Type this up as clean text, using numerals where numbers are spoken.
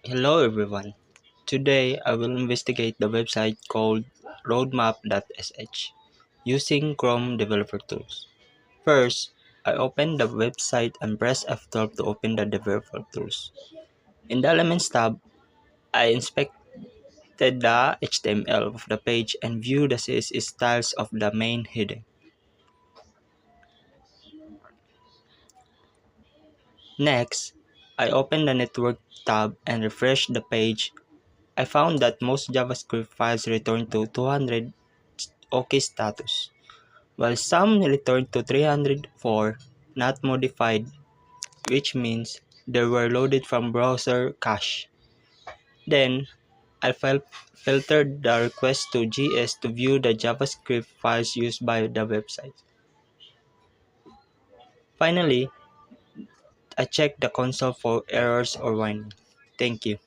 Hello everyone. Today I will investigate the website called roadmap.sh using Chrome Developer Tools. First, I open the website and press F12 to open the Developer Tools. In the Elements tab, I inspected the HTML of the page and view the CSS styles of the main heading. Next, I open the Network tab and refresh the page. I found that most JavaScript files return to 200 OK status, while some return to 304 not modified, which means they were loaded from browser cache. Then, I filtered the request to JS to view the JavaScript files used by the website. Finally, I checked the console for errors or warning. Thank you.